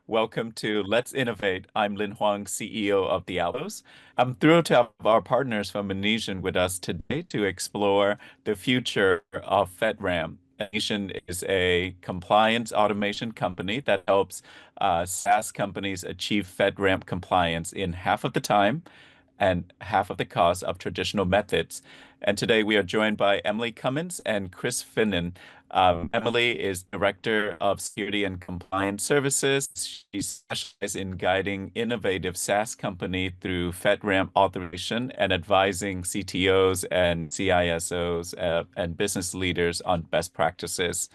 Welcome to Let's Innovate. I'm Linh Hoang, CEO of the Outpost. I'm thrilled to have our partners from Anitian with us today to explore the future of FedRAMP. Anitian is a compliance automation company that helps SaaS companies achieve FedRAMP compliance in half of the time and half of the cost of traditional methods. And today we are joined by Emily Cummins and Chris Finnan. Emily is Director of Security and Compliance Services. She specializes in guiding innovative SaaS company through FedRAMP authorization and advising CTOs and CISOs and business leaders on best practices.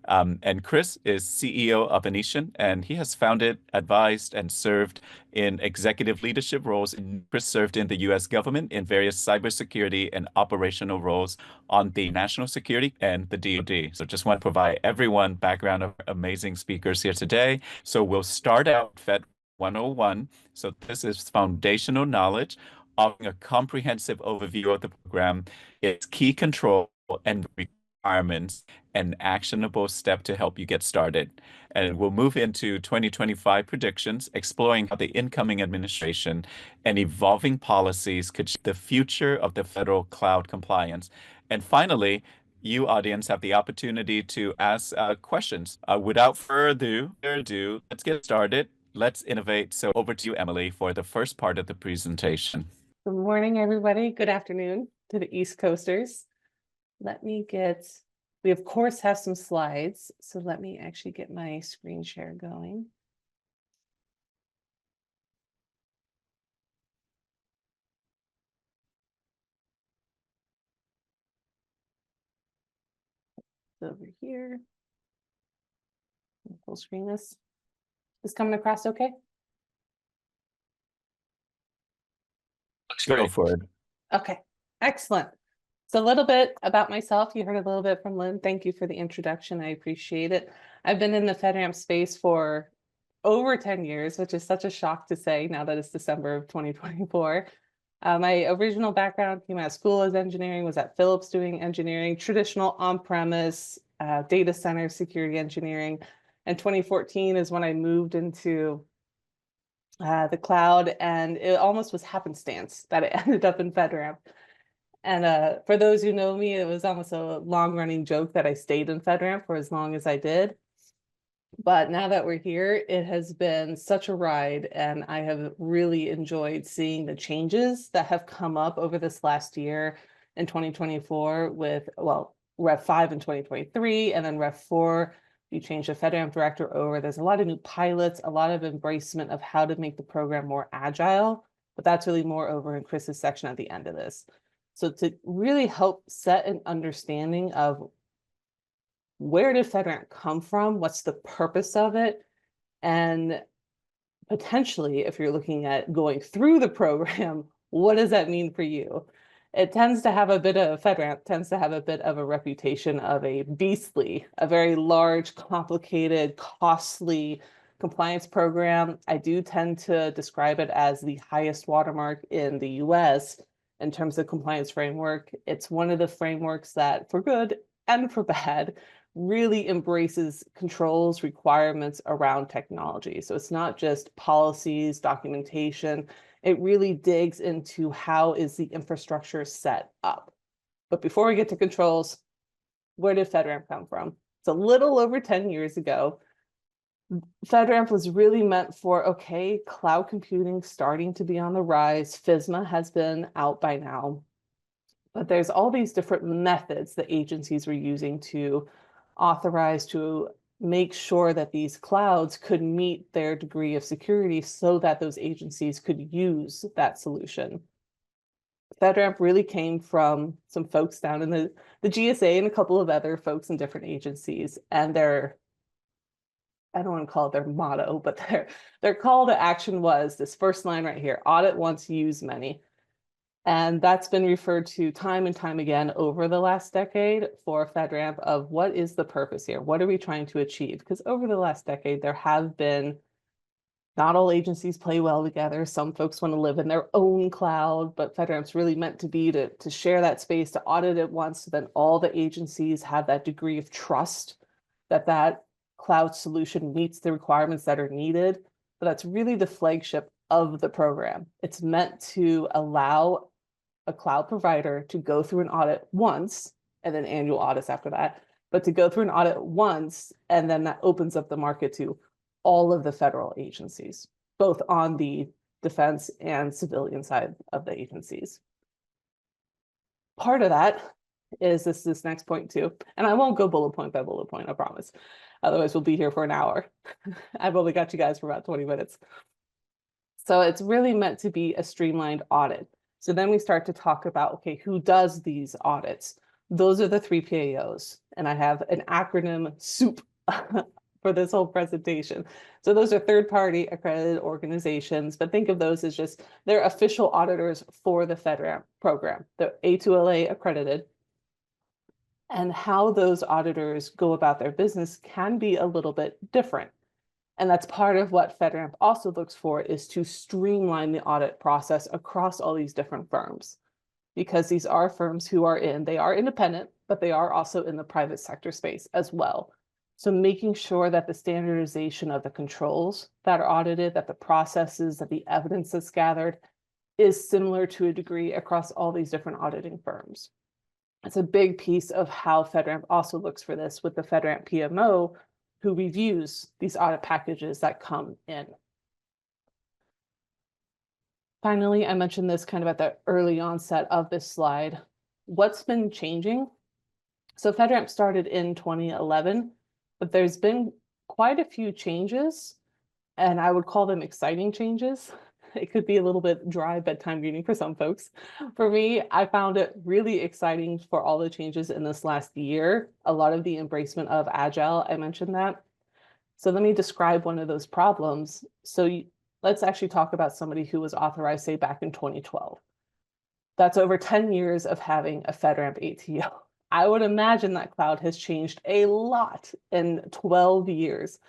And Chris is CEO of Anitian, and he has founded, advised, and served in executive leadership roles. Chris served in the U.S. government in various cybersecurity and operational roles on the national security and the DoD. So just want to provide everyone background of amazing speakers here today. So we'll start out Fed 101. So this is foundational knowledge, offering a comprehensive overview of the program, its key control and requirements, an actionable step to help you get started. And we'll move into 2025 predictions, exploring how the incoming administration and evolving policies could shape the future of the federal cloud compliance. And finally, you audience have the opportunity to ask questions. Without further ado, let's get started. Let's innovate. So over to you, Emily, for the first part of the presentation. Good morning, everybody. Good afternoon to the East Coasters. We of course have some slides, so let me actually get my screen share going. Over here. Full screen this. Is coming across okay? Let's go for it. Okay, excellent. So a little bit about myself. You heard a little bit from Lynn. Thank you for the introduction. I appreciate it. I've been in the FedRAMP space for over 10 years, which is such a shock to say now that it's December of 2024. My original background came out of school as engineering, was at Philips doing engineering, traditional on-premise data center security engineering. And 2014 is when I moved into the cloud, and it almost was happenstance that it ended up in FedRAMP. And for those who know me, it was almost a long-running joke that I stayed in FedRAMP for as long as I did. But now that we're here, it has been such a ride, and I have really enjoyed seeing the changes that have come up over this last year in 2024 with, well, Rev 5 in 2023, and then Rev 4, you changed the FedRAMP director over. There's a lot of new pilots, a lot of embracement of how to make the program more agile, but that's really more over in Chris's section at the end of this. So to really help set an understanding of where did FedRAMP come from, what's the purpose of it, and potentially, if you're looking at going through the program, what does that mean for you? It tends to have a bit of, FedRAMP tends to have a bit of a reputation of a beastly, a very large, complicated, costly compliance program. I do tend to describe it as the highest watermark in the US in terms of compliance framework. It's one of the frameworks that, for good and for bad, really embraces controls, requirements around technology. So it's not just policies, documentation. It really digs into how is the infrastructure set up. But before we get to controls, where did FedRAMP come from? It's a little over 10 years ago. FedRAMP was really meant for, okay, cloud computing starting to be on the rise. FISMA has been out by now. But there's all these different methods that agencies were using to authorize, to make sure that these clouds could meet their degree of security so that those agencies could use that solution. FedRAMP really came from some folks down in the GSA and a couple of other folks in different agencies, and I don't want to call it their motto, but their call to action was this first line right here: audit once, use many. And that's been referred to time and time again over the last decade for FedRAMP of what is the purpose here? What are we trying to achieve? Because over the last decade, there have been, not all agencies play well together. Some folks want to live in their own cloud, but FedRAMP's really meant to be to share that space, to audit it once, so then all the agencies have that degree of trust that that cloud solution meets the requirements that are needed, but that's really the flagship of the program. It's meant to allow a cloud provider to go through an audit once, and then annual audits after that, but to go through an audit once, and then that opens up the market to all of the federal agencies, both on the defense and civilian side of the agencies. Part of that is this next point too, and I won't go bullet point by bullet point, I promise. Otherwise, we'll be here for an hour. I've only got you guys for about 20 minutes. So it's really meant to be a streamlined audit. So then we start to talk about, okay, who does these audits? Those are the 3 PAOs, and I have an acronym soup for this whole presentation. So those are third-party accredited organizations, but think of those as just, they're official auditors for the FedRAMP program. They're A2LA accredited. And how those auditors go about their business can be a little bit different. And that's part of what FedRAMP also looks for, is to streamline the audit process across all these different firms. Because these are firms who are they are independent, but they are also in the private sector space as well. So making sure that the standardization of the controls that are audited, that the processes, that the evidence that's gathered is similar to a degree across all these different auditing firms. It's a big piece of how FedRAMP also looks for this, with the FedRAMP PMO, who reviews these audit packages that come in. Finally, I mentioned this kind of at the early onset of this slide. What's been changing? So FedRAMP started in 2011, but there's been quite a few changes, and I would call them exciting changes. It could be a little bit dry bedtime reading for some folks. For me, I found it really exciting for all the changes in this last year. A lot of the embracement of Agile, I mentioned that. So let me describe one of those problems. So let's actually talk about somebody who was authorized, say, back in 2012. That's over 10 years of having a FedRAMP ATO. I would imagine that cloud has changed a lot in 12 years.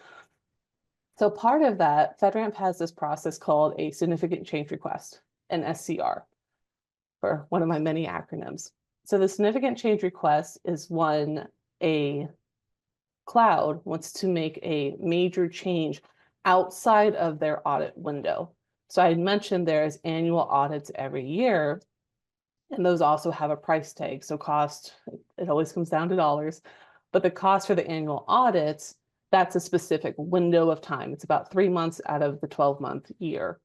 So part of that, FedRAMP has this process called a significant change request, an SCR, for one of my many acronyms. So the significant change request is when a cloud wants to make a major change outside of their audit window. So I mentioned there's annual audits every year, and those also have a price tag. So cost, it always comes down to dollars, but the cost for the annual audits, that's a specific window of time. It's about 3 months out of the 12-month year.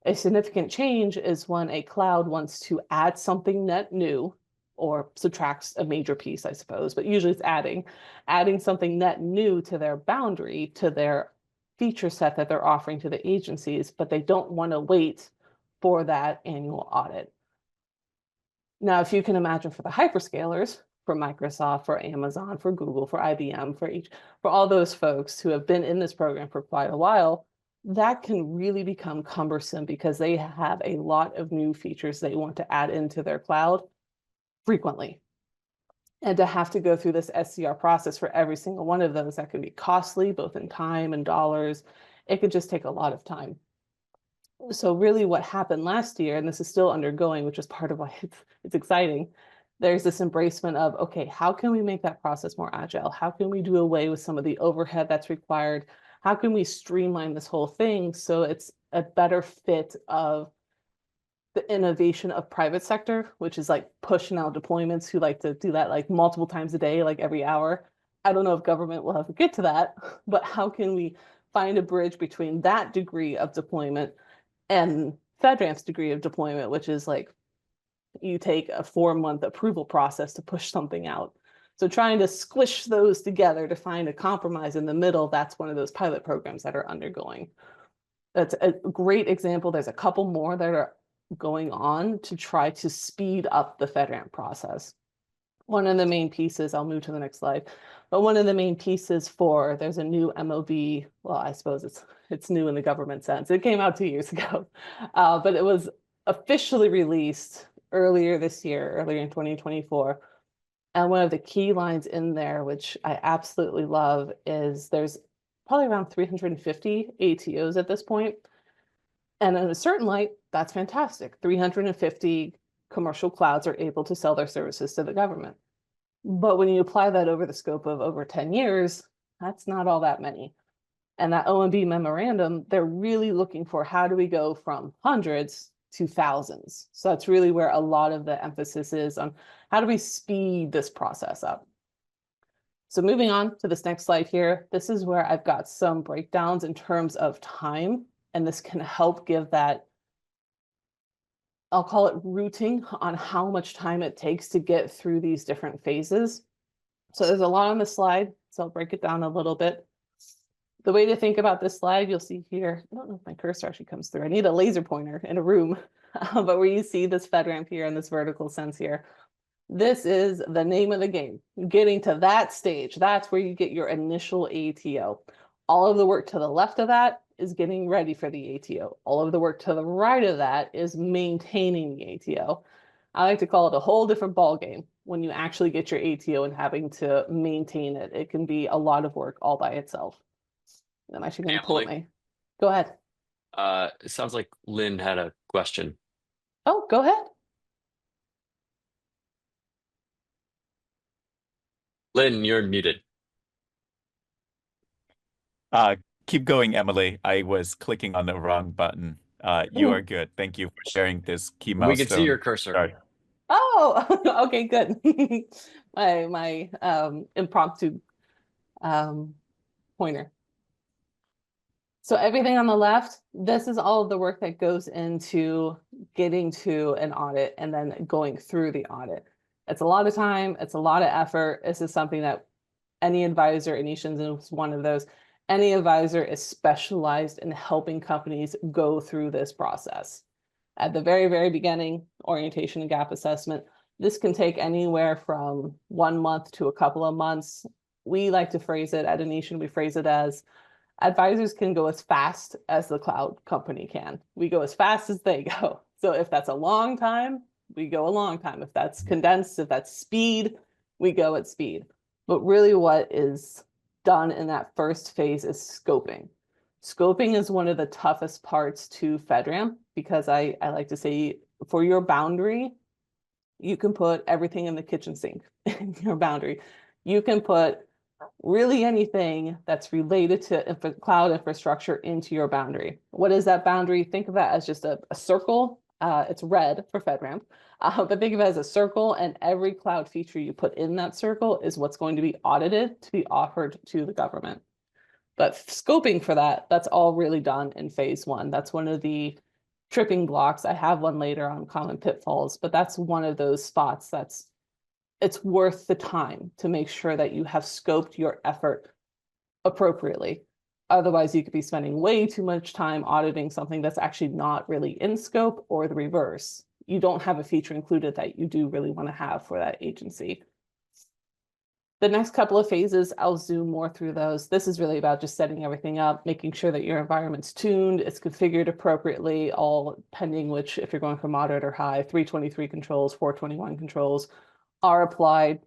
A significant change is when a cloud wants to add something net new, or subtracts a major piece, I suppose, but usually it's adding something net new to their boundary, to their feature set that they're offering to the agencies, but they don't want to wait for that annual audit. Now, if you can imagine, for the hyperscalers, for Microsoft, for Amazon, for Google, for IBM, for all those folks who have been in this program for quite a while, that can really become cumbersome because they have a lot of new features they want to add into their cloud frequently. And to have to go through this SCR process for every single one of those, that could be costly, both in time and dollars. It could just take a lot of time. So really what happened last year, and this is still undergoing, which is part of why it's exciting, there's this embracement of, okay, how can we make that process more agile? How can we do away with some of the overhead that's required? How can we streamline this whole thing so it's a better fit of the innovation of private sector, which is like pushing out deployments, who like to do that like multiple times a day, like every hour. I don't know if government will ever get to that, but how can we find a bridge between that degree of deployment and FedRAMP's degree of deployment, which is like you take a 4-month approval process to push something out. So trying to squish those together to find a compromise in the middle, that's one of those pilot programs that are undergoing. That's a great example. There's a couple more that are going on to try to speed up the FedRAMP process. One of the main pieces, I'll move to the next slide, but one of the main pieces there's a new MOB, well, I suppose it's new in the government sense. It came out 2 years ago, but it was officially released earlier this year, earlier in 2024. And one of the key lines in there, which I absolutely love, is there's probably around 350 ATOs at this point. And in a certain light, that's fantastic. 350 commercial clouds are able to sell their services to the government. But when you apply that over the scope of over 10 years, That's not all that many. And that OMB memorandum, they're really looking for how do we go from hundreds to thousands. So that's really where a lot of the emphasis is on how do we speed this process up. So moving on to this next slide here, this is where I've got some breakdowns in terms of time, and this can help give that, I'll call it routing on how much time it takes to get through these different phases. So there's a lot on the slide, so I'll break it down a little bit. The way to think about this slide, you'll see here, I don't know if my cursor actually comes through. I need a laser pointer in a room, but where you see this FedRAMP here in this vertical sense here, this is the name of the game. Getting to that stage, that's where you get your initial ATO. All of the work to the left of that is getting ready for the ATO. All of the work to the right of that is maintaining the ATO. I like to call it a whole different ball game when you actually get your ATO and having to maintain it. It can be a lot of work all by itself. I'm actually going to pull up my. Go ahead. It sounds like Lynn had a question. Oh, go ahead. Lynn, you're muted. Keep going, Emily. I was clicking on the wrong button. You are good. Thank you for sharing this key milestone. We can see your cursor. Sorry. Oh, okay, good. my impromptu pointer. So everything on the left, this is all of the work that goes into getting to an audit and then going through the audit. It's a lot of time, it's a lot of effort. This is something that any advisor, Anitian is one of those, any advisor is specialized in helping companies go through this process. At the very, very beginning, orientation and gap assessment, this can take anywhere from 1 month to a couple of months. We like to phrase it at Anitian, we phrase it as advisors can go as fast as the cloud company can. We go as fast as they go. So if that's a long time, we go a long time. If that's condensed, if that's speed, we go at speed. But really what is done in that first phase is scoping. Scoping is one of the toughest parts to FedRAMP because I like to say for your boundary, you can put everything in the kitchen sink in your boundary. You can put really anything that's related to cloud infrastructure into your boundary. What is that boundary? Think of that as just a circle. It's red for FedRAMP, but think of it as a circle, and every cloud feature you put in that circle is what's going to be audited to be offered to the government. But scoping for that, that's all really done in phase one. That's one of the tripping blocks. I have one later on common pitfalls, but that's one of those spots that's it's worth the time to make sure that you have scoped your effort appropriately. Otherwise, you could be spending way too much time auditing something that's actually not really in scope, or the reverse. You don't have a feature included that you do really want to have for that agency. The next couple of phases, I'll zoom more through those. This is really about just setting everything up, making sure that your environment's tuned, it's configured appropriately, all pending which, if you're going for moderate or high, 323 controls, 421 controls are applied.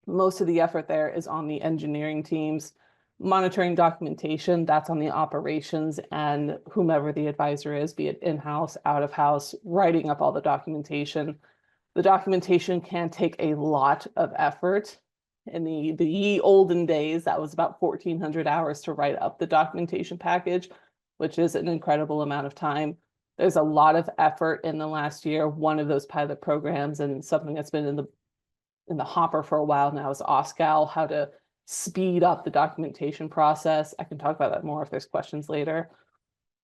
Most of the effort there is on the engineering teams. Monitoring documentation, that's on the operations and whomever the advisor is, be it in-house, out-of-house, writing up all the documentation. The documentation can take a lot of effort. In the ye olden days, that was about 1,400 hours to write up the documentation package, which is an incredible amount of time. There's a lot of effort in the last year. One of those pilot programs and something that's been in the hopper for a while now is OSCAL, how to speed up the documentation process. I can talk about that more if there's questions later.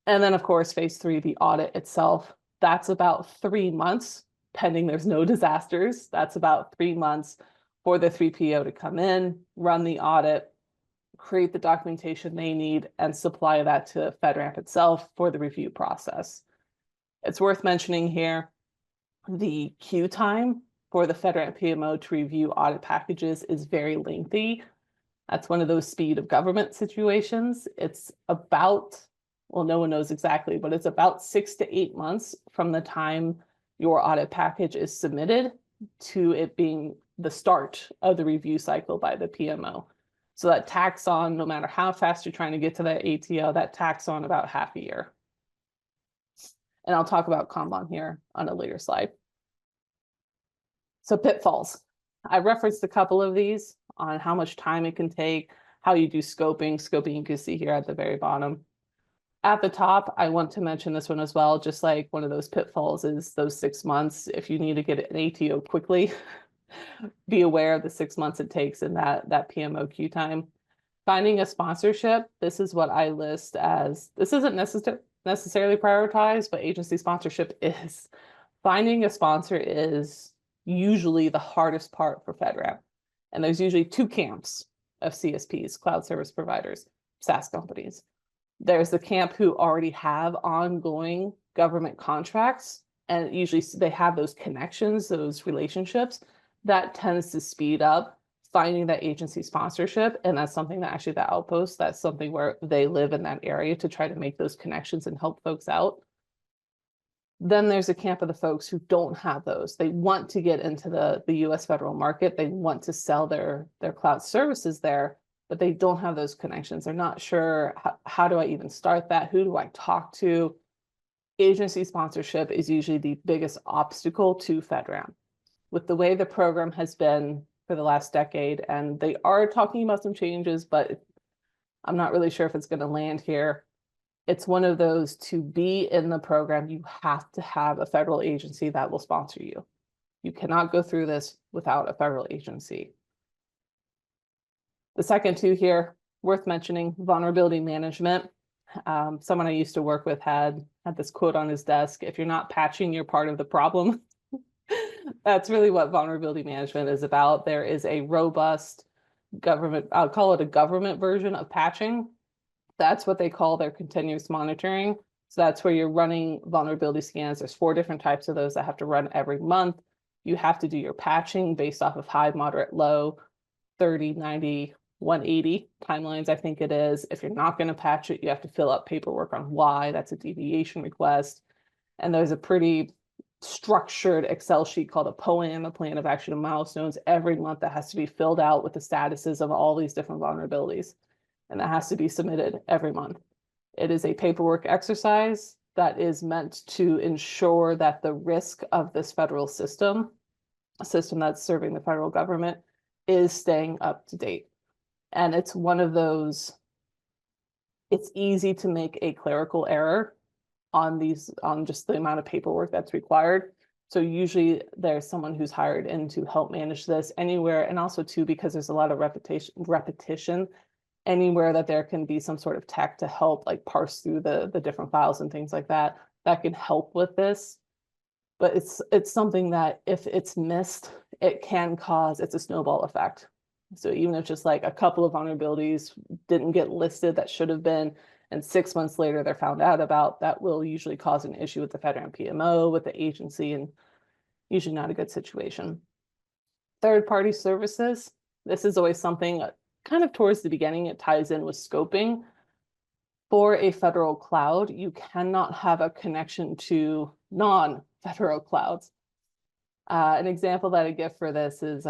And then of course, phase three, the audit itself, that's about 3 months, pending there's no disasters. That's about 3 months for the 3PO to come in, run the audit, create the documentation they need, and supply that to FedRAMP itself for the review process. It's worth mentioning here, the queue time for the FedRAMP PMO to review audit packages is very lengthy. That's one of those speed of government situations. It's about, well, no one knows exactly, but it's about 6 to 8 months from the time your audit package is submitted to it being the start of the review cycle by the PMO. So that tacks on, no matter how fast you're trying to get to that ATO, that tacks on about half a year. And I'll talk about Kanban here on a later slide. So pitfalls. I referenced a couple of these on how much time it can take, how you do scoping. Scoping you can see here at the very bottom. At the top, I want to mention this one as well, just like one of those pitfalls is those 6 months. If you need to get an ATO quickly, be aware of the 6 months it takes in that PMO queue time. Finding a sponsorship, this is what I list as, this isn't necessarily prioritized, but agency sponsorship is. Finding a sponsor is usually the hardest part for FedRAMP. And there's usually two camps of CSPs, cloud service providers, SaaS companies. There's the camp who already have ongoing government contracts, and usually they have those connections, those relationships. That tends to speed up finding that agency sponsorship. And that's something that actually the Outpost, that's something where they live in that area to try to make those connections and help folks out. Then there's a camp of the folks who don't have those. They want to get into the US federal market. They want to sell their cloud services there, but they don't have those connections. They're not sure, how do I even start that? Who do I talk to? Agency sponsorship is usually the biggest obstacle to FedRAMP. With the way the program has been for the last decade, and they are talking about some changes, but I'm not really sure if it's going to land here. It's one of those, to be in the program, you have to have a federal agency that will sponsor you. You cannot go through this without a federal agency. The second two here, worth mentioning, vulnerability management. Someone I used to work with had this quote on his desk: if you're not patching, you're part of the problem. That's really what vulnerability management is about. There is a robust government, I'll call it a government version of patching. That's what they call their continuous monitoring. So that's where you're running vulnerability scans. There's 4 different types of those that have to run every month. You have to do your patching based off of high, moderate, low, 30, 90, 180 timelines, I think it is. If you're not going to patch it, you have to fill out paperwork on why. That's a deviation request. And there's a pretty structured Excel sheet called a POAM, a plan of action and milestones, every month that has to be filled out with the statuses of all these different vulnerabilities. And that has to be submitted every month. It is a paperwork exercise that is meant to ensure that the risk of this federal system, a system that's serving the federal government, is staying up to date. And it's one of those, it's easy to make a clerical error on just the amount of paperwork that's required. So usually there's someone who's hired in to help manage this anywhere. And also too, because there's a lot of repetition, anywhere that there can be some sort of tech to help like parse through the different files and things like that, that can help with this. But it's something that if it's missed, it can cause, it's a snowball effect. So even if just like a couple of vulnerabilities didn't get listed that should have been, and 6 months later they're found out about, that will usually cause an issue with the FedRAMP PMO, with the agency, and usually not a good situation. Third-party services. This is always something kind of towards the beginning, it ties in with scoping. For a federal cloud, you cannot have a connection to non-federal clouds. An example that I give for this is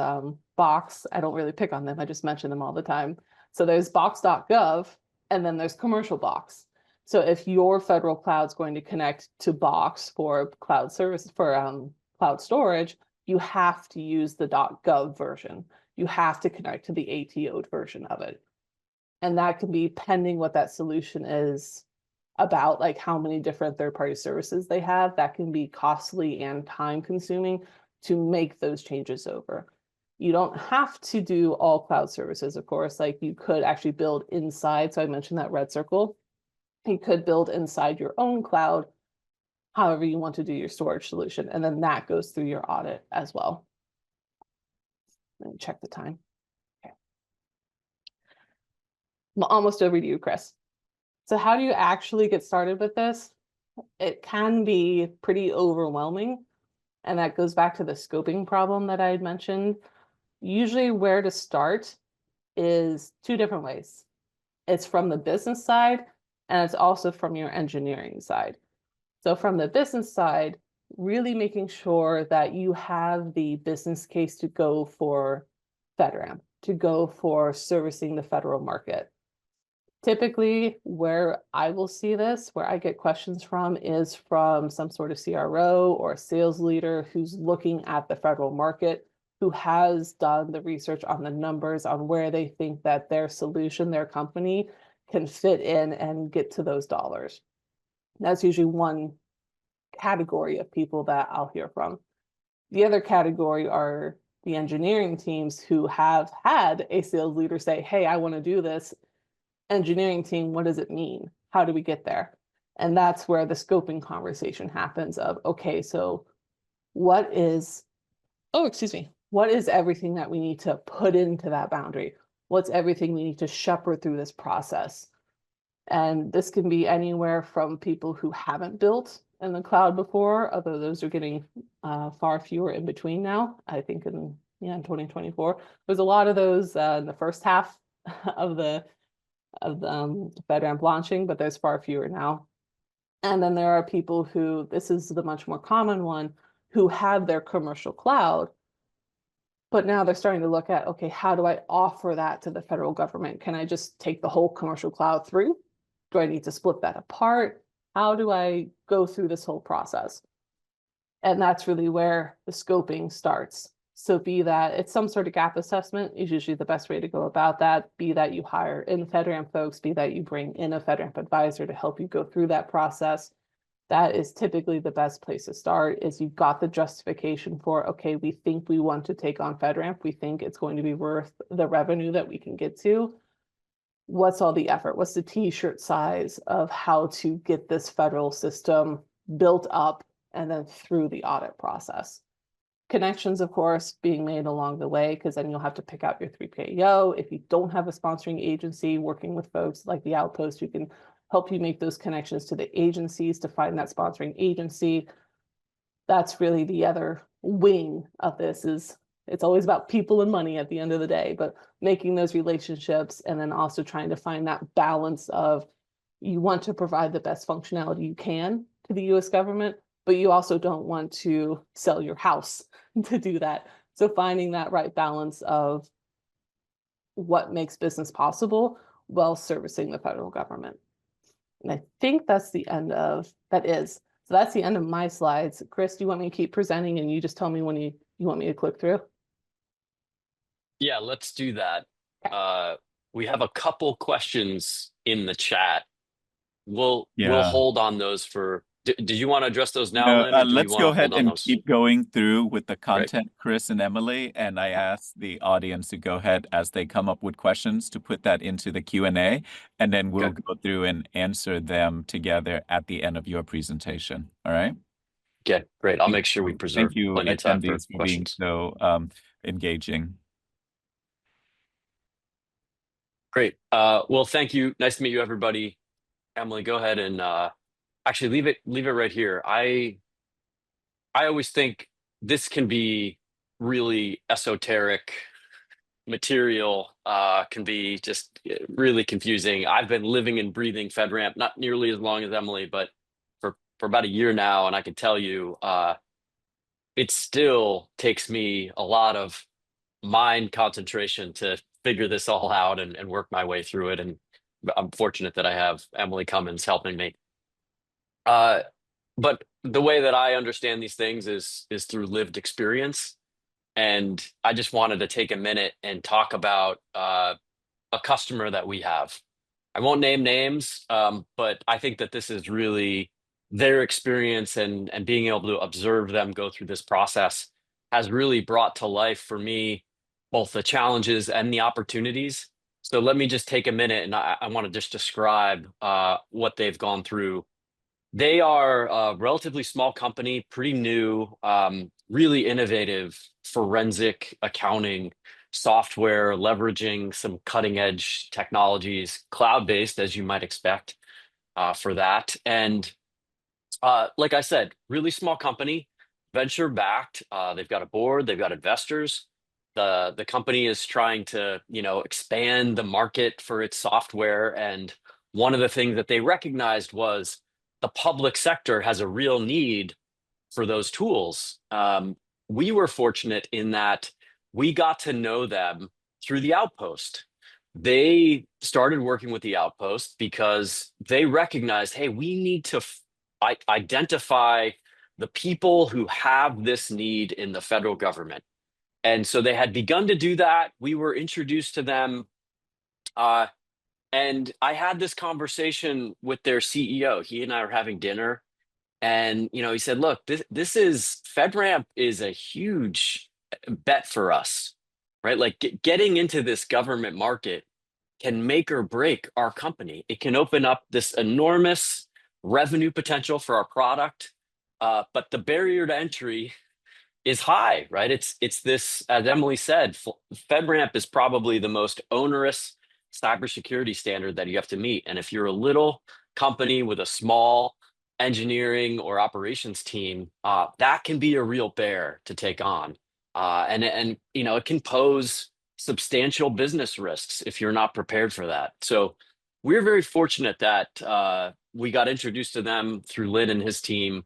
Box. I don't really pick on them, I just mention them all the time. So there's box.gov, and then there's commercial Box. So if your federal cloud's going to connect to Box for cloud service, for cloud storage, you have to use the .gov version. You have to connect to the ATO'd version of it. And that can be pending what that solution is about, like how many different third-party services they have. That can be costly and time-consuming to make those changes over. You don't have to do all cloud services, of course. Like you could actually build inside. So I mentioned that red circle. You could build inside your own cloud, however you want to do your storage solution. And then that goes through your audit as well. Let me check the time. Okay. I'm almost over to you, Chris. So how do you actually get started with this? It can be pretty overwhelming. And that goes back to the scoping problem that I had mentioned. Usually where to start is 2 different ways. It's from the business side, and it's also from your engineering side. So from the business side, really making sure that you have the business case to go for FedRAMP, to go for servicing the federal market. Typically, where I will see this, where I get questions from, is from some sort of CRO or a sales leader who's looking at the federal market, who has done the research on the numbers on where they think that their solution, their company can fit in and get to those dollars. That's usually one category of people that I'll hear from. The other category are the engineering teams who have had a sales leader say, hey, I want to do this. Engineering team, what does it mean? How do we get there? And that's where the scoping conversation happens of, okay, so what is, what is everything that we need to put into that boundary? What's everything we need to shepherd through this process? And this can be anywhere from people who haven't built in the cloud before, although those are getting far fewer in between now. I think in 2024, there's a lot of those in the first half of the FedRAMP launching, but there's far fewer now. And then there are people who, this is the much more common one, who have their commercial cloud, but now they're starting to look at, okay, how do I offer that to the federal government? Can I just take the whole commercial cloud through? Do I need to split that apart? How do I go through this whole process? And that's really where the scoping starts. So be that it's some sort of gap assessment is usually the best way to go about that. Be that you hire in FedRAMP folks, be that you bring in a FedRAMP advisor to help you go through that process. That is typically the best place to start, is you've got the justification for, okay, we think we want to take on FedRAMP. We think it's going to be worth the revenue that we can get to. What's all the effort? What's the t-shirt size of how to get this federal system built up and then through the audit process? Connections, of course, being made along the way, because then you'll have to pick out your 3PAO. If you don't have a sponsoring agency, working with folks like the Outpost who can help you make those connections to the agencies to find that sponsoring agency. That's really the other wing of this. Is it's always about people and money at the end of the day, but making those relationships and then also trying to find that balance of, you want to provide the best functionality you can to the US government, but you also don't want to sell your house to do that. So finding that right balance of what makes business possible while servicing the federal government. And I think that's the end of, so that's the end of my slides. Chris, do you want me to keep presenting and you just tell me when you want me to click through? Yeah, let's do that. We have a couple questions in the chat. We'll hold on those for, did you want to address those now, Lynn, or do we let's want go to ahead hold on and those? keep going through with the content, Right. Chris and Emily, and I ask the audience to go ahead as they come up with questions to put that into the Q&A, and then we'll go through and answer them together at the end of your presentation. All right? Okay, great. I'll make sure we preserve plenty of time for attendees for being questions. so engaging. Great. Well, thank you. Nice to meet you, everybody. Emily, go ahead and actually leave it right here. I always think this can be really esoteric material, can be just really confusing. I've been living and breathing FedRAMP not nearly as long as Emily, but for about a year now, and I can tell you, it still takes me a lot of mind concentration to figure this all out and work my way through it. And I'm fortunate that I have Emily Cummins helping me. But the way that I understand these things is through lived experience. And I just wanted to take a minute and talk about a customer that we have. I won't name names, but I think that this is really their experience and being able to observe them go through this process has really brought to life for me both the challenges and the opportunities. So let me just take a minute and I want to just describe what they've gone through. They are a relatively small company, pretty new, really innovative forensic accounting software, leveraging some cutting edge technologies, cloud-based, as you might expect for that. And like I said, really small company, venture backed. They've got a board, they've got investors. The company is trying to, expand the market for its software. And one of the things that they recognized was the public sector has a real need for those tools. We were fortunate in that we got to know them through the Outpost. They started working with the Outpost because they recognized, hey, we need to identify the people who have this need in the federal government. And so they had begun to do that. We were introduced to them. And I had this conversation with their CEO. He and I were having dinner. And he said, "Look, this is FedRAMP is a huge bet for us, right? Like getting into this government market can make or break our company. It can open up this enormous revenue potential for our product, but the barrier to entry is high, right? It's this, as Emily said, FedRAMP is probably the most onerous cybersecurity standard that you have to meet. And if you're a little company with a small engineering or operations team, that can be a real bear to take on. And it can pose substantial business risks if you're not prepared for that. So we're very fortunate that we got introduced to them through Lynn and his team.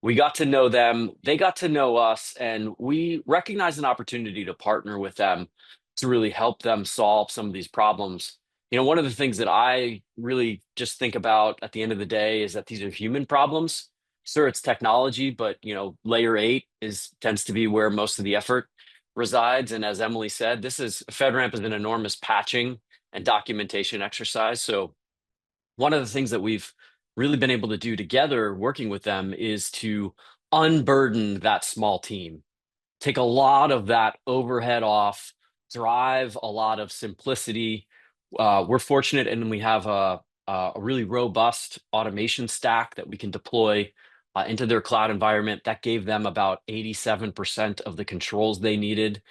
We got to know them, they got to know us, and we recognized an opportunity to partner with them to really help them solve some of these problems. One of the things that I really just think about at the end of the day is that these are human problems. Sure, it's technology, but layer 8 tends to be where most of the effort resides. And as Emily said, FedRAMP is an enormous patching and documentation exercise. So one of the things that we've really been able to do together working with them is to unburden that small team, take a lot of that overhead off, drive a lot of simplicity. We're fortunate and we have a really robust automation stack that we can deploy into their cloud environment. That gave them about 87% of the controls they needed.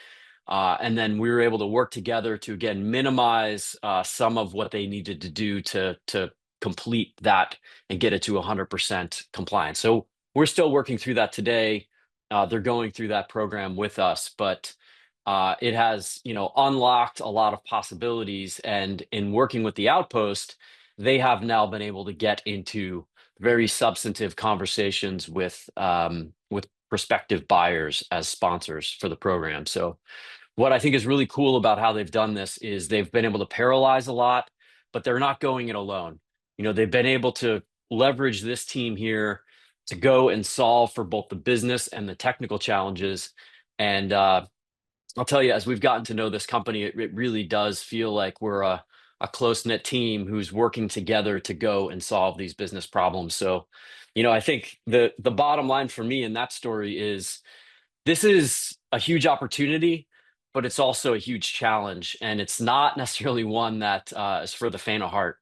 And then we were able to work together to, again, minimize some of what they needed to do to complete that and get it to 100% compliance. So we're still working through that today. They're going through that program with us, but it has, unlocked a lot of possibilities. And in working with the Outpost, they have now been able to get into very substantive conversations with prospective buyers as sponsors for the program. So what I think is really cool about how they've done this is they've been able to parallelize a lot, but they're not going it alone. They've been able to leverage this team here to go and solve for both the business and the technical challenges. And I'll tell you, as we've gotten to know this company, it really does feel like we're a close-knit team who's working together to go and solve these business problems. So, I think the bottom line for me in that story is this is a huge opportunity, but it's also a huge challenge. And it's not necessarily one that is for the faint of heart.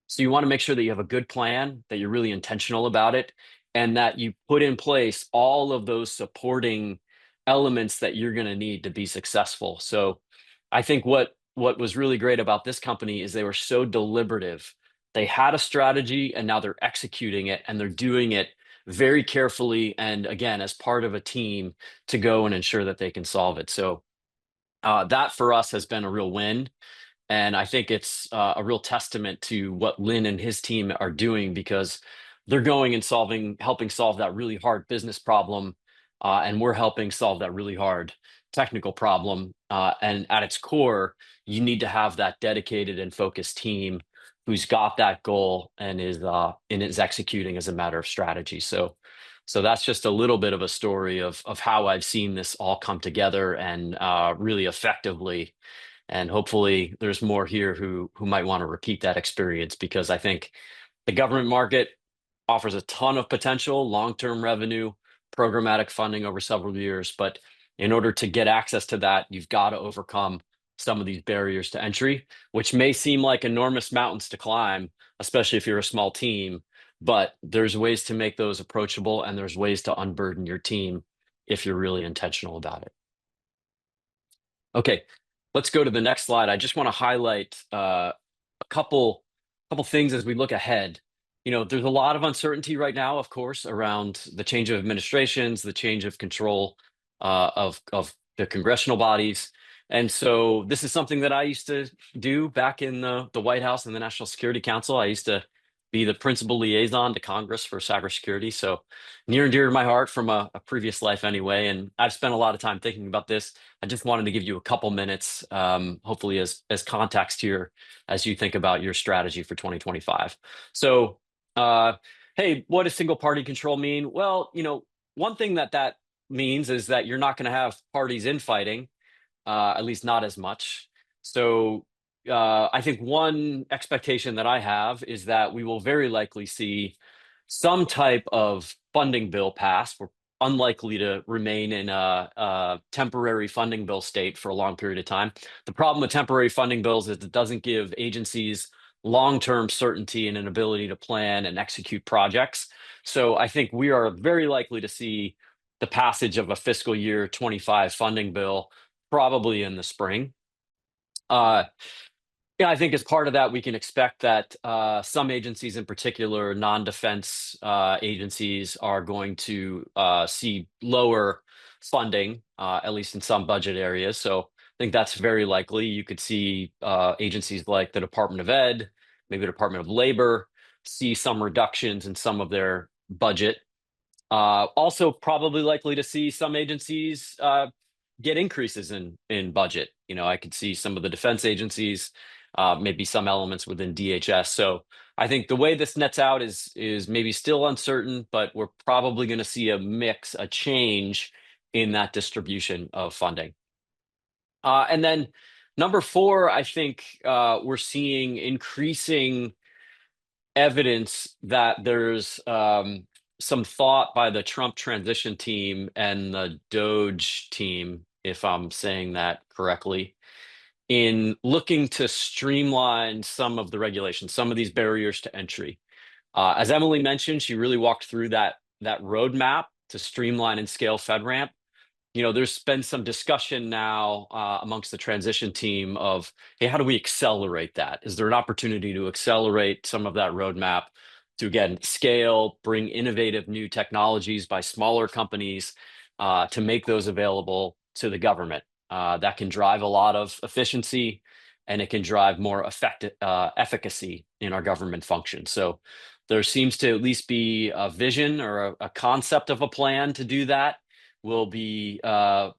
So you want to make sure that you have a good plan, that you're really intentional about it, and that you put in place all of those supporting elements that you're going to need to be successful. So I think what was really great about this company is they were so deliberative. They had a strategy and now they're executing it, and they're doing it very carefully and, again, as part of a team to go and ensure that they can solve it. So that for us has been a real win. And I think it's a real testament to what Lynn and his team are doing, because they're going and helping solve that really hard business problem. And we're helping solve that really hard technical problem. And at its core, you need to have that dedicated and focused team who's got that goal and is executing as a matter of strategy. So that's just a little bit of a story of how I've seen this all come together and really effectively. And hopefully there's more here who might want to repeat that experience, because I think the government market offers a ton of potential, long-term revenue, programmatic funding over several years. But in order to get access to that, you've got to overcome some of these barriers to entry, which may seem like enormous mountains to climb, especially if you're a small team. But there's ways to make those approachable, and there's ways to unburden your team if you're really intentional about it. Okay, let's go to the next slide. I just want to highlight a couple things as we look ahead. There's a lot of uncertainty right now, of course, around the change of administrations, the change of control of the congressional bodies. And so this is something that I used to do back in the White House and the National Security Council. I used to be the principal liaison to Congress for cybersecurity. So near and dear to my heart from a previous life anyway. And I've spent a lot of time thinking about this. I just wanted to give you a couple minutes, hopefully as context here as you think about your strategy for 2025. So, hey, what does single party control mean? Well, one thing that means is that you're not going to have parties infighting. at least not as much. So I think one expectation that I have is that we will very likely see some type of funding bill pass. We're unlikely to remain in a temporary funding bill state for a long period of time. The problem with temporary funding bills is it doesn't give agencies long-term certainty and an ability to plan and execute projects. So I think we are very likely to see the passage of a fiscal year 25 funding bill probably in the spring. Yeah, I think as part of that, we can expect that some agencies, in particular, non-defense agencies, are going to see lower funding, at least in some budget areas. So I think that's very likely. You could see agencies like the Department of Ed, maybe the Department of Labor, see some reductions in some of their budget. Also, probably likely to see some agencies get increases in budget. I could see some of the defense agencies, maybe some elements within DHS. So I think the way this nets out is maybe still uncertain, but we're probably going to see a change in that distribution of funding. And then number 4, I think we're seeing increasing evidence that there's some thought by the Trump transition team and the Doge team, if I'm saying that correctly, in looking to streamline some of the regulations, some of these barriers to entry. As Emily mentioned, she really walked through that roadmap to streamline and scale FedRAMP. There's been some discussion now amongst the transition team of, hey, how do we accelerate that? Is there an opportunity to accelerate some of that roadmap to, again, scale, bring innovative new technologies by smaller companies to make those available to the government? That can drive a lot of efficiency, and it can drive more efficacy in our government function. So there seems to at least be a vision or a concept of a plan to do that. It'll be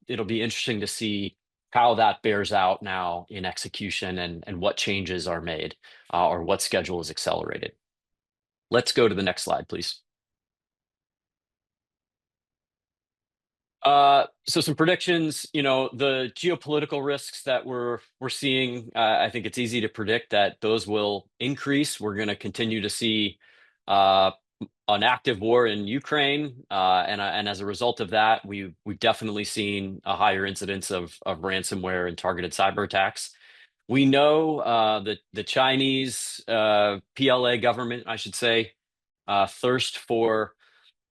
interesting to see how that bears out now in execution and what changes are made or what schedule is accelerated. Let's go to the next slide, please. So some predictions, the geopolitical risks that we're seeing, I think it's easy to predict that those will increase. We're going to continue to see an active war in Ukraine, and as a result of that, we've definitely seen a higher incidence of ransomware and targeted cyber attacks. We know that the Chinese PLA government, I should say, thirst for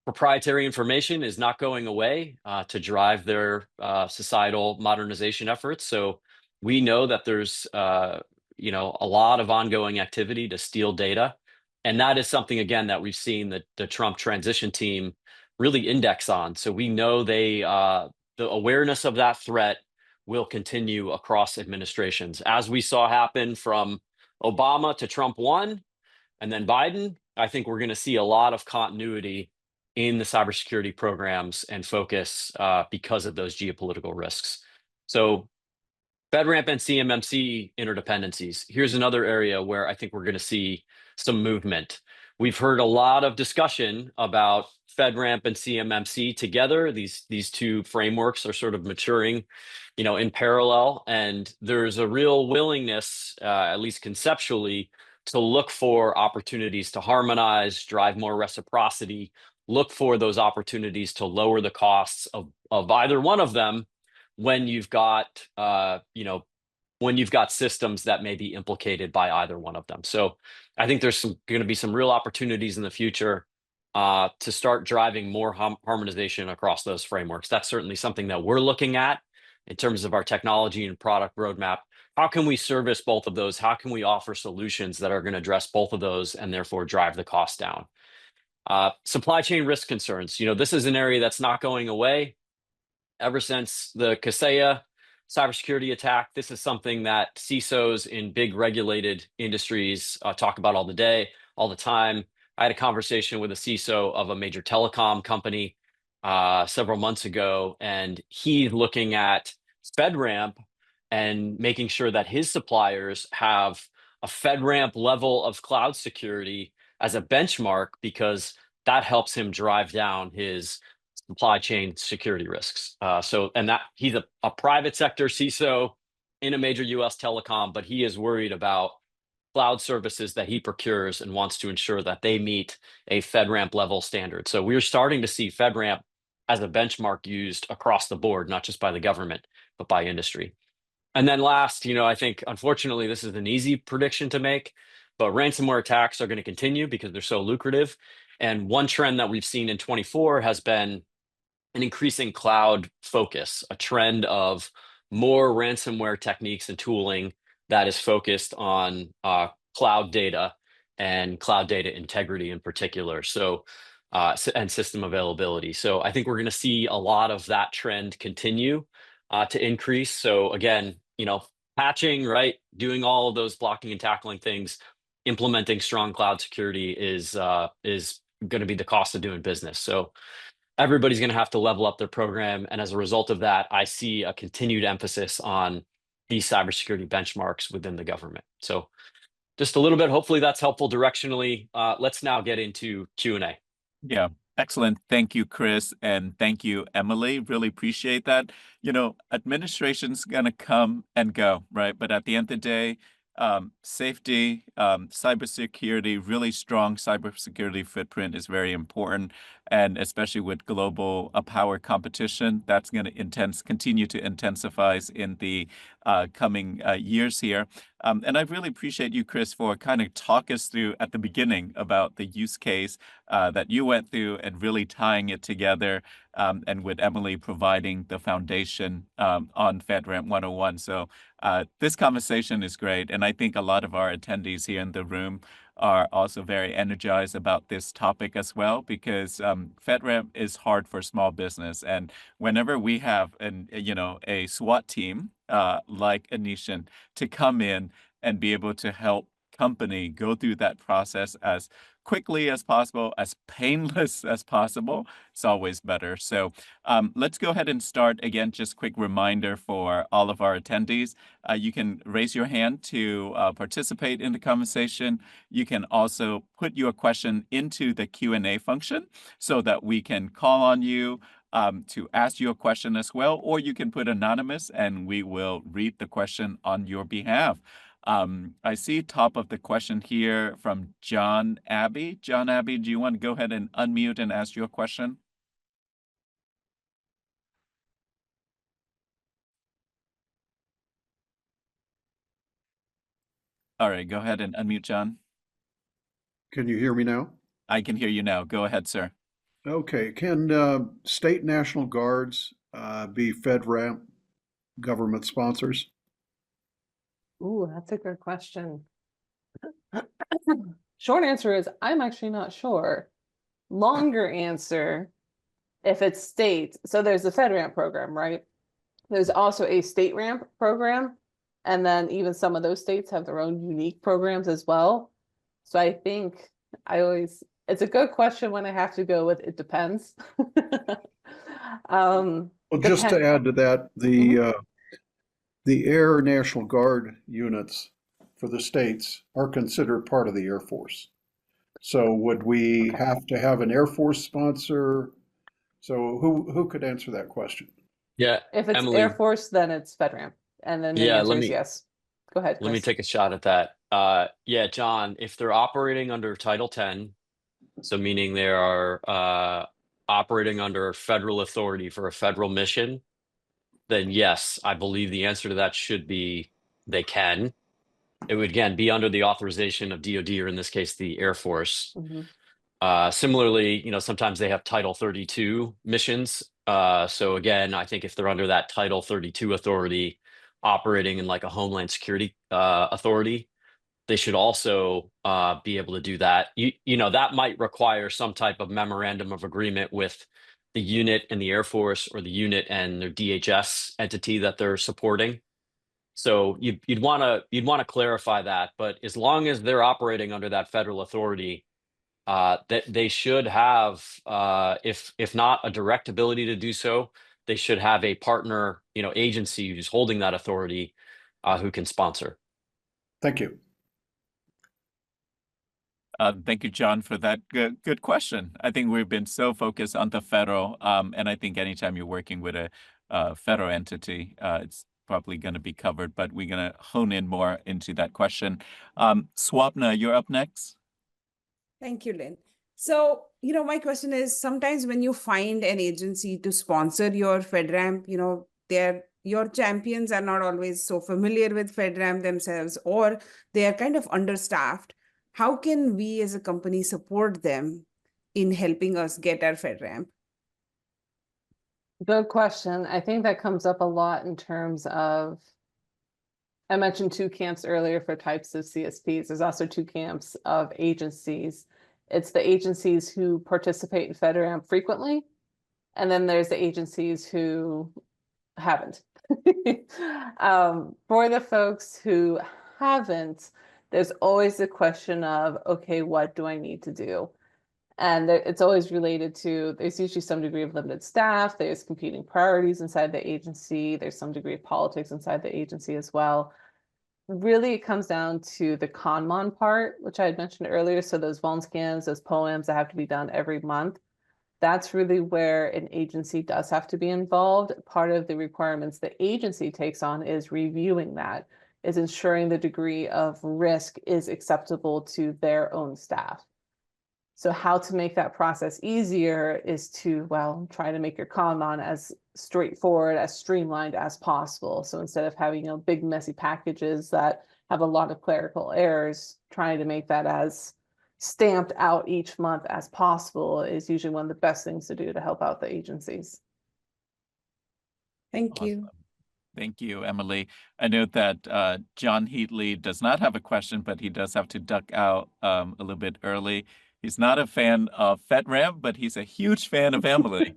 proprietary information is not going away to drive their societal modernization efforts. So we know that there's a lot of ongoing activity to steal data. And that is something, again, that we've seen the Trump transition team really index on. So we know the awareness of that threat will continue across administrations. As we saw happen from Obama to Trump 1 and then Biden, I think we're going to see a lot of continuity in the cybersecurity programs and focus because of those geopolitical risks. So FedRAMP and CMMC interdependencies. Here's another area where I think we're going to see some movement. We've heard a lot of discussion about FedRAMP and CMMC together. These two frameworks are sort of maturing, in parallel, and there's a real willingness, at least conceptually, to look for opportunities to harmonize, drive more reciprocity, look for those opportunities to lower the costs of either one of them when you've got systems that may be implicated by either one of them. So I think there's going to be some real opportunities in the future to start driving more harmonization across those frameworks. That's certainly something that we're looking at in terms of our technology and product roadmap. How can we service both of those? How can we offer solutions that are going to address both of those and therefore drive the cost down? Supply chain risk concerns. This is an area that's not going away. Ever since the Kaseya cybersecurity attack, this is something that CISOs in big regulated industries talk about all the time. I had a conversation with a CISO of a major telecom company several months ago, and he's looking at FedRAMP and making sure that his suppliers have a FedRAMP level of cloud security as a benchmark, because that helps him drive down his supply chain security risks. And that he's a private sector CISO in a major US telecom, but he is worried about cloud services that he procures and wants to ensure that they meet a FedRAMP level standard. So we're starting to see FedRAMP as a benchmark used across the board, not just by the government, but by industry. And then last, I think, unfortunately, this is an easy prediction to make, but ransomware attacks are going to continue because they're so lucrative. And one trend that we've seen in 24 has been an increasing cloud focus, a trend of more ransomware techniques and tooling that is focused on cloud data and cloud data integrity in particular. So, and system availability. So I think we're going to see a lot of that trend continue to increase. So again, patching, right, doing all of those blocking and tackling things, implementing strong cloud security is going to be the cost of doing business. So everybody's going to have to level up their program. And as a result of that, I see a continued emphasis on these cybersecurity benchmarks within the government. So just a little bit, hopefully that's helpful directionally. Let's now get into Q&A. Yeah, excellent. Thank you, Chris, and thank you, Emily. Really appreciate that. Administration's going to come and go, right? But at the end of the day, safety, cybersecurity, really strong cybersecurity footprint is very important. And especially with global power competition, that's going to continue to intensify in the coming years here. And I really appreciate you, Chris, for kind of talk us through at the beginning about the use case that you went through and really tying it together, and with Emily providing the foundation on FedRAMP 101. So this conversation is great. And I think a lot of our attendees here in the room are also very energized about this topic as well, because FedRAMP is hard for small business. And whenever we have a SWAT team like Anitian to come in and be able to help company go through that process as quickly as possible, as painless as possible, it's always better. So let's go ahead and start. Again, just quick reminder for all of our attendees. You can raise your hand to participate in the conversation. You can also put your question into the Q&A function so that we can call on you to ask you a question as well, or you can put anonymous and we will read the question on your behalf. I see top of the question here from John Abbey. John Abbey, do you want to go ahead and unmute and ask your question? All right, go ahead and unmute, John. Can you hear me now? I can hear you now. Go ahead, sir. Okay. Can state National Guards be FedRAMP government sponsors? Ooh, that's a good question. Short answer is I'm actually not sure. Longer answer, if it's state, so there's the FedRAMP program, right? There's also a state ramp program, and then even some of those states have their own unique programs as well. So I think it's a good question when I have to go with it depends. Well, just to add to that, the Air National Guard units for the states are considered part of the Air Force. So would we have to have an Air Force sponsor? So who could answer that question? Yeah, If it's Emily, Air Force, then it's FedRAMP. And then the answer is yes. Go ahead, let me Chris. take a shot at that. Yeah, John, if they're operating under Title 10, so meaning they are operating under federal authority for a federal mission, then yes, I believe the answer to that should be they can. It would, again, be under the authorization of DoD, or in this case, the Air Force. Similarly, sometimes they have Title 32 missions. So again, I think if they're under that Title 32 authority, operating in like a Homeland Security authority, they should also be able to do that. That might require some type of memorandum of agreement with the unit and the Air Force, or the unit and their DHS entity that they're supporting. So you'd want to clarify that. But as long as they're operating under that federal authority, that they should have, if not a direct ability to do so, they should have a partner, agency who's holding that authority, who can sponsor. Thank you. Thank you, John, for that good question. I think we've been so focused on the federal, and I think anytime you're working with a federal entity, it's probably going to be covered, but we're going to hone in more into that question. Swapna, you're up next. Thank you, Lynn. So, my question is, sometimes when you find an agency to sponsor your FedRAMP, your champions are not always so familiar with FedRAMP themselves, or they are kind of understaffed. How can we as a company support them in helping us get our FedRAMP? Good question. I think that comes up a lot in terms of, I mentioned 2 camps earlier for types of CSPs. There's also 2 camps of agencies. It's the agencies who participate in FedRAMP frequently, and then there's the agencies who haven't. For the folks who haven't, there's always the question of, okay, what do I need to do? And it's always related to, there's usually some degree of limited staff, there's competing priorities inside the agency, there's some degree of politics inside the agency as well. Really, it comes down to the ConMon part, which I had mentioned earlier. So those vuln scans, those poems that have to be done every month. That's really where an agency does have to be involved. Part of the requirements the agency takes on is reviewing that, is ensuring the degree of risk is acceptable to their own staff. So how to make that process easier is to, well, try to make your ConMon as straightforward, as streamlined as possible. So instead of having, big messy packages that have a lot of clerical errors, trying to make that as stamped out each month as possible is usually one of the best things to do to help out the agencies. Thank you. Awesome. Thank you, Emily. I note that John Heatley does not have a question, but he does have to duck out a little bit early. He's not a fan of FedRAMP, but he's a huge fan of Emily.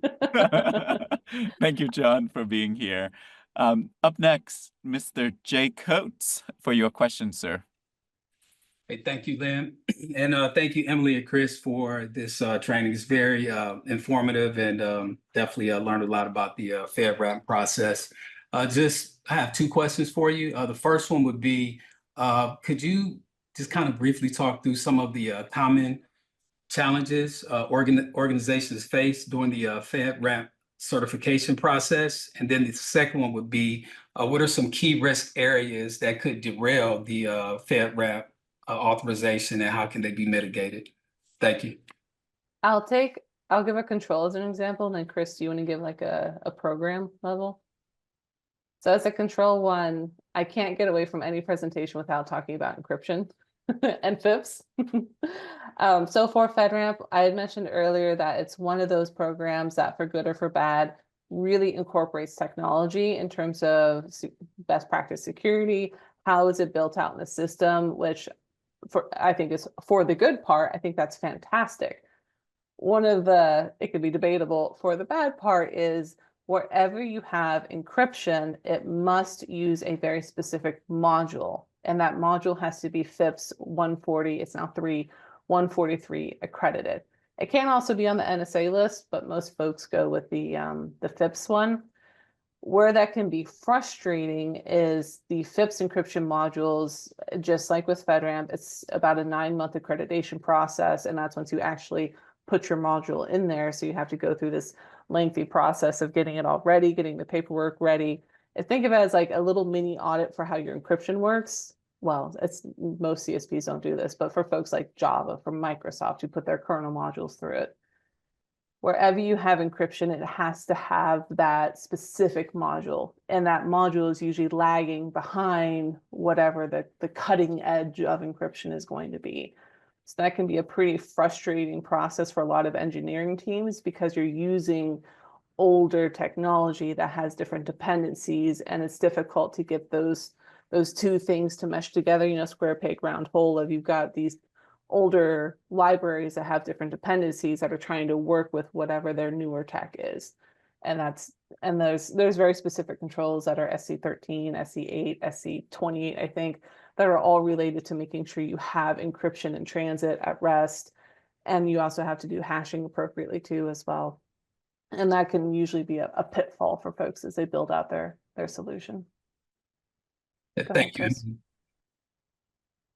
Thank you, John, for being here. Up next, Mr. Jay Coates for your question, sir. Hey, thank you, Lynn. And thank you, Emily and Chris, for this training. It's very informative, and definitely learned a lot about the FedRAMP process. I have 2 questions for you. The first one would be, could you just kind of briefly talk through some of the common challenges organizations face during the FedRAMP certification process? And then the second one would be, what are some key risk areas that could derail the FedRAMP authorization, and how can they be mitigated? Thank you. I'll give a control as an example, and then Chris, do you want to give like a program level? So as a control one, I can't get away from any presentation without talking about encryption and FIPS. So for FedRAMP, I had mentioned earlier that it's one of those programs that, for good or for bad, really incorporates technology in terms of best practice security. How is it built out in the system, which I think is for the good part. I think that's fantastic. It could be debatable. For the bad part is, wherever you have encryption, it must use a very specific module. And that module has to be FIPS 140, it's now 143 accredited. It can also be on the NSA list, but most folks go with the FIPS one. Where that can be frustrating is the FIPS encryption modules, just like with FedRAMP, it's about a 9-month accreditation process, and that's once you actually put your module in there. So you have to go through this lengthy process of getting it all ready, getting the paperwork ready. And think of it as like a little mini audit for how your encryption works. Well, most CSPs don't do this, but for folks like Java, from Microsoft, who put their kernel modules through it. Wherever you have encryption, it has to have that specific module, and that module is usually lagging behind whatever the cutting edge of encryption is going to be. So that can be a pretty frustrating process for a lot of engineering teams, because you're using older technology that has different dependencies, and it's difficult to get those 2 things to mesh together, square peg round hole. If you've got these older libraries that have different dependencies that are trying to work with whatever their newer tech is. And there's very specific controls that are SC13, SC8, SC28, I think, that are all related to making sure you have encryption in transit at rest. And you also have to do hashing appropriately too as well. And that can usually be a pitfall for folks as they build out their solution. Thank you.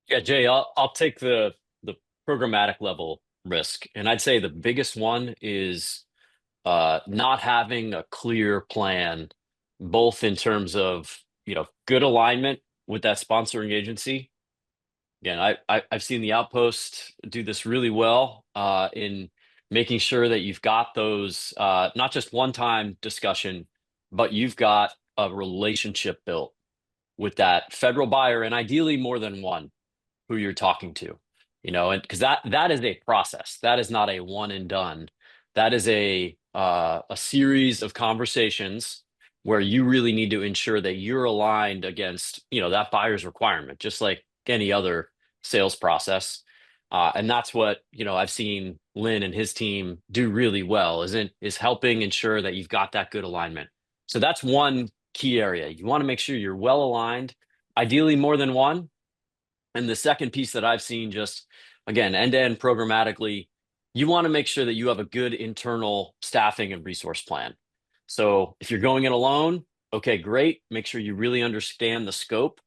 Yeah, Jay, I'll take the programmatic level risk. And I'd say the biggest one is not having a clear plan, both in terms of, good alignment with that sponsoring agency. Again, I've seen the Outpost do this really well in making sure that you've got those, not just one-time discussion, but you've got a relationship built with that federal buyer, and ideally more than one who you're talking to, and because that is a process. That is not a one and done. That is a series of conversations where you really need to ensure that you're aligned against, that buyer's requirement, just like any other sales process. And that's what, I've seen Lynn and his team do really well, is helping ensure that you've got that good alignment. So that's one key area. You want to make sure you're well aligned, ideally more than one. And the second piece that I've seen, just again, end-to-end programmatically, you want to make sure that you have a good internal staffing and resource plan. So if you're going it alone, okay, great. Make sure you really understand the scope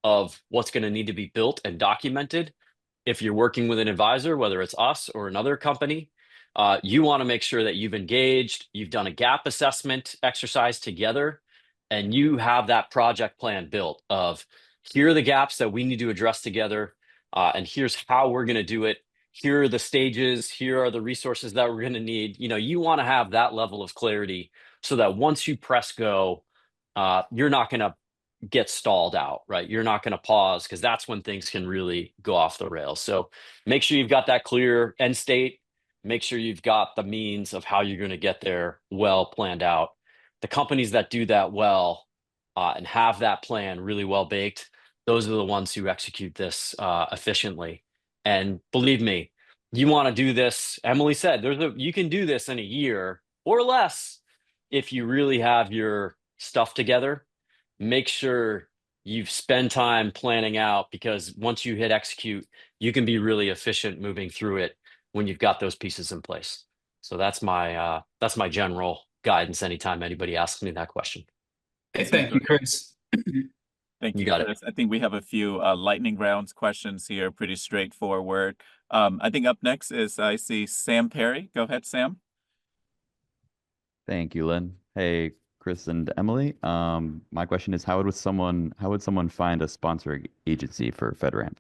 of what's going to need to be built and documented. If you're working with an advisor, whether it's us or another company, you want to make sure that you've engaged, you've done a gap assessment exercise together, and you have that project plan built of, here are the gaps that we need to address together, and here's how we're going to do it. Here are the stages. Here are the resources that we're going to need. You want to have that level of clarity so that once you press go, you're not going to get stalled out, right? You're not going to pause, because that's when things can really go off the rails. So make sure you've got that clear end state. Make sure you've got the means of how you're going to get there well planned out. The companies that do that well and have that plan really well baked, those are the ones who execute this efficiently. And believe me, you want to do this. Emily said, you can do this in a year or less if you really have your stuff together. Make sure you've spent time planning out, because once you hit execute, you can be really efficient moving through it when you've got those pieces in place. So that's my general guidance anytime anybody asks me that question. Hey, thank you, Chris. Thank You you, got it. Chris. I think we have a few lightning rounds questions here, pretty straightforward. I think up next is, I see Sam Perry. Go ahead, Sam. Thank you, Lynn. Hey, Chris and Emily. My question is, how would someone find a sponsoring agency for FedRAMP?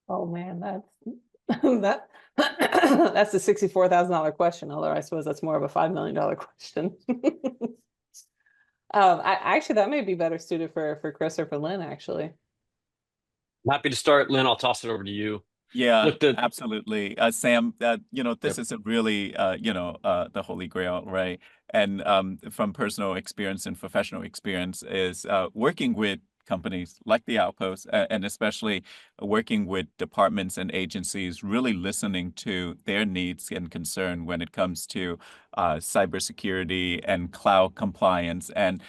Oh man, that's that's a $64,000 question. Although I suppose that's more of a $5 million question. Actually, that may be better suited for Chris or for Lynn, actually. Happy to start, Lynn. I'll toss it over to you. Yeah, Look, absolutely. Sam, this is a really, the holy grail, right? And from personal experience and professional experience is working with companies like the Outpost, and especially working with departments and agencies, really listening to their needs and concern when it comes to cybersecurity and cloud compliance. And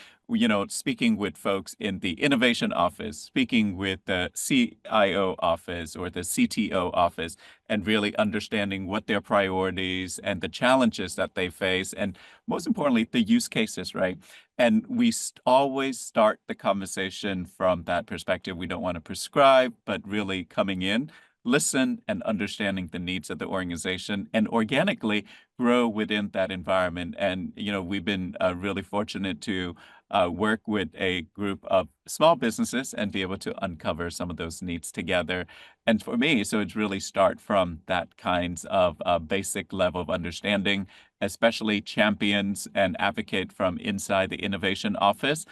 speaking with folks in the innovation office, speaking with the CIO office or the CTO office, and really understanding what their priorities and the challenges that they face, and most importantly, the use cases, right? And we always start the conversation from that perspective. We don't want to prescribe, but really coming in, listen, and understanding the needs of the organization, and organically grow within that environment. And we've been really fortunate to work with a group of small businesses and be able to uncover some of those needs together. And for me, so it's really start from that kinds of basic level of understanding, especially champions and advocate from inside the innovation office,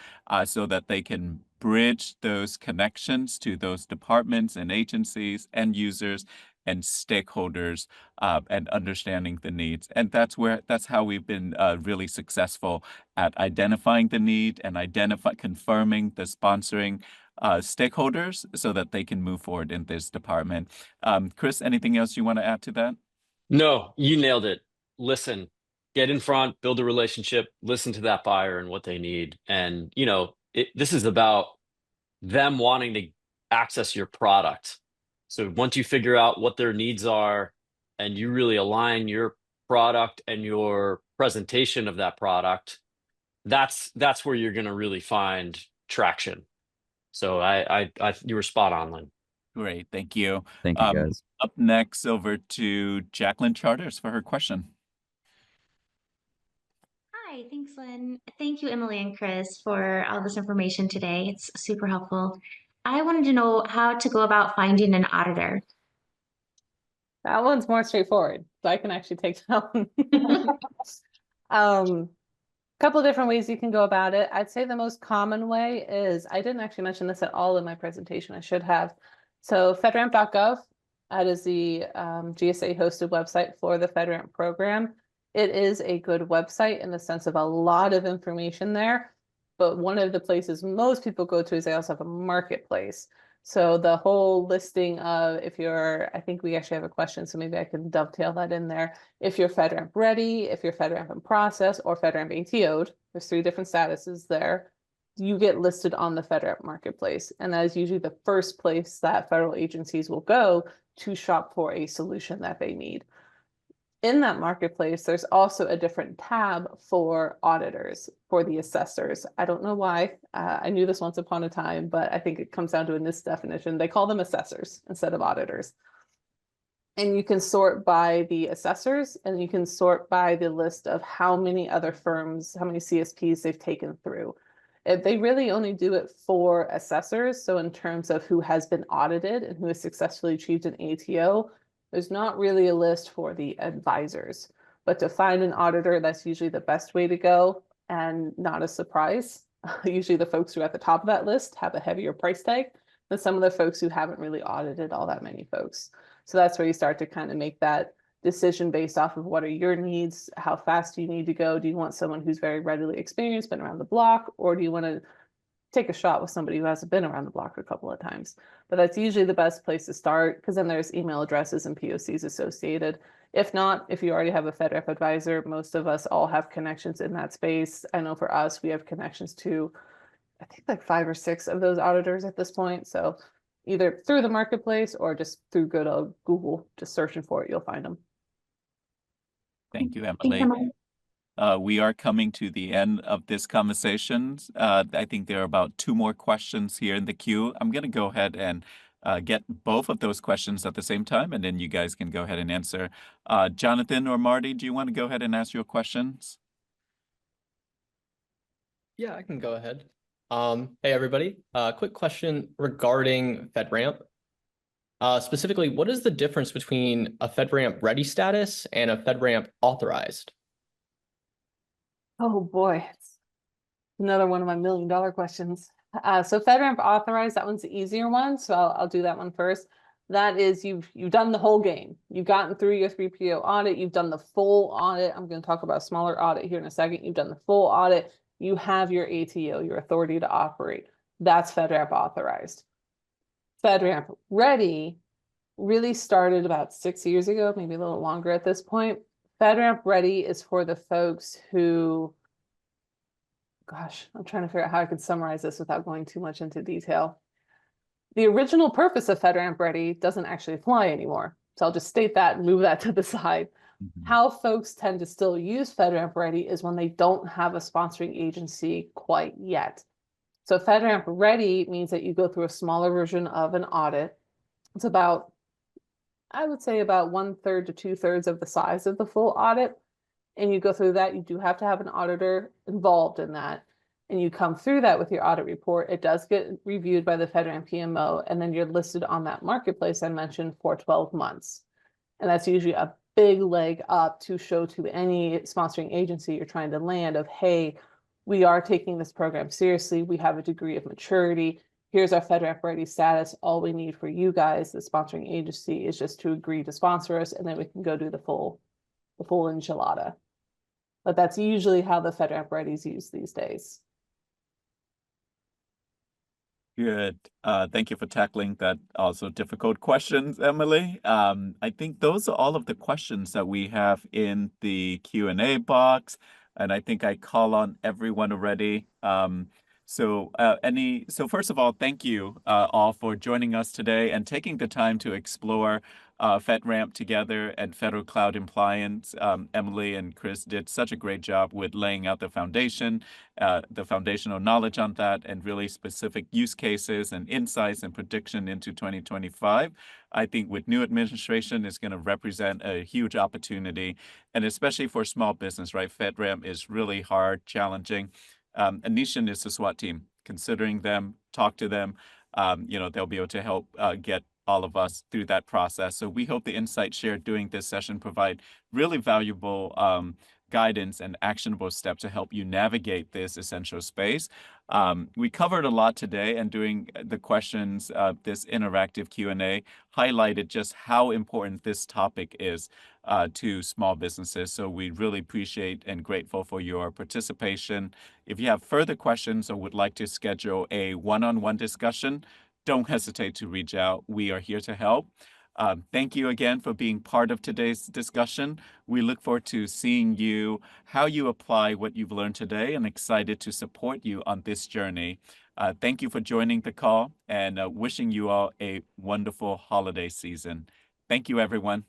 so that they can bridge those connections to those departments and agencies and users and stakeholders, and understanding the needs. And that's how we've been really successful at identifying the need and confirming the sponsoring stakeholders so that they can move forward in this department. Chris, anything else you want to add to that? No, you nailed it. Listen, get in front, build a relationship, listen to that buyer and what they need. And, this is about them wanting to access your product. So once you figure out what their needs are and you really align your product and your presentation of that product, that's where you're going to really find traction. So you were spot on, Lynn. Great, thank you. Thank you, guys. Up next, over to Jacqueline Charters for her question. Hi, thanks, Lynn. Thank you, Emily and Chris, for all this information today. It's super helpful. I wanted to know how to go about finding an auditor. That one's more straightforward, so I can actually take that one. Couple of different ways you can go about it. I'd say the most common way is, I didn't actually mention this at all in my presentation, I should have. So FedRAMP.gov, that is the GSA hosted website for the FedRAMP program. It is a good website in the sense of a lot of information there, but one of the places most people go to is they also have a marketplace. So the whole listing of, if you're, I think we actually have a question, so maybe I can dovetail that in there. If you're FedRAMP ready, if you're FedRAMP in process, or FedRAMP ATO'd, there's 3 different statuses there, you get listed on the FedRAMP marketplace. And that is usually the first place that federal agencies will go to shop for a solution that they need. In that marketplace, there's also a different tab for auditors, for the assessors. I don't know why. I knew this once upon a time, but I think it comes down to in this definition, they call them assessors instead of auditors. And you can sort by the assessors, and you can sort by the list of how many other firms, how many CSPs they've taken through. They really only do it for assessors. So in terms of who has been audited and who has successfully achieved an ATO, there's not really a list for the advisors, but to find an auditor, that's usually the best way to go, and not a surprise. Usually the folks who are at the top of that list have a heavier price tag than some of the folks who haven't really audited all that many folks. So that's where you start to kind of make that decision based off of what are your needs, how fast do you need to go? Do you want someone who's very readily experienced, been around the block, or do you want to take a shot with somebody who hasn't been around the block a couple of times? But that's usually the best place to start, because then there's email addresses and POCs associated. If not, if you already have a FedRAMP advisor, most of us all have connections in that space. I know for us, we have connections to, I think, like 5 or 6 of those auditors at this point. So either through the marketplace or just through good old Google, just searching for it, you'll find them. Thank you, Thanks, Emily. Emily. We are coming to the end of this conversation. I think there are about 2 more questions here in the queue. I'm going to go ahead and get both of those questions at the same time, and then you guys can go ahead and answer. Jonathan or Marty, do you want to go ahead and ask your questions? Yeah, I can go ahead. Hey, everybody. Quick question regarding FedRAMP. Specifically, what is the difference between a FedRAMP ready status and a FedRAMP authorized? Oh boy, it's another one of my $1 million questions. So FedRAMP authorized, that one's the easier one. So I'll do that one first. That is, you've done the whole game. You've gotten through your 3PO audit. You've done the full audit. I'm going to talk about a smaller audit here in a second. You've done the full audit. You have your ATO, your authority to operate. That's FedRAMP authorized. FedRAMP ready really started about 6 years ago, maybe a little longer at this point. FedRAMP ready is for the folks who, gosh, I'm trying to figure out how I could summarize this without going too much into detail. The original purpose of FedRAMP ready doesn't actually apply anymore. So I'll just state that and move that to the side. How folks tend to still use FedRAMP ready is when they don't have a sponsoring agency quite yet. So FedRAMP ready means that you go through a smaller version of an audit. It's about, I would say, about 1/3 to 2/3 of the size of the full audit. And you go through that, you do have to have an auditor involved in that. And you come through that with your audit report. It does get reviewed by the FedRAMP PMO, and then you're listed on that marketplace I mentioned for 12 months. And that's usually a big leg up to show to any sponsoring agency you're trying to land of, hey, we are taking this program seriously. We have a degree of maturity. Here's our FedRAMP ready status. All we need for you guys, the sponsoring agency, is just to agree to sponsor us, and then we can go do the full enchilada. But that's usually how the FedRAMP ready is used these days. Good. Thank you for tackling that also difficult questions, Emily. I think those are all of the questions that we have in the Q&A box, and I think I call on everyone already. So, first of all, thank you all for joining us today and taking the time to explore FedRAMP together and federal cloud compliance. Emily and Chris did such a great job with laying out the foundation, the foundational knowledge on that, and really specific use cases and insights and prediction into 2025. I think with new administration is going to represent a huge opportunity, and especially for small business, right? FedRAMP is really hard, challenging. Anitian is the SWAT team. Considering them, talk to them. They'll be able to help get all of us through that process. So we hope the insights shared during this session provide really valuable guidance and actionable steps to help you navigate this essential space. We covered a lot today, and during the questions, this interactive Q&A highlighted just how important this topic is to small businesses. So we really appreciate and grateful for your participation. If you have further questions or would like to schedule a one-on-one discussion, don't hesitate to reach out. We are here to help. Thank you again for being part of today's discussion. We look forward to seeing you, how you apply what you've learned today, and excited to support you on this journey. Thank you for joining the call, and wishing you all a wonderful holiday season. Thank you, everyone.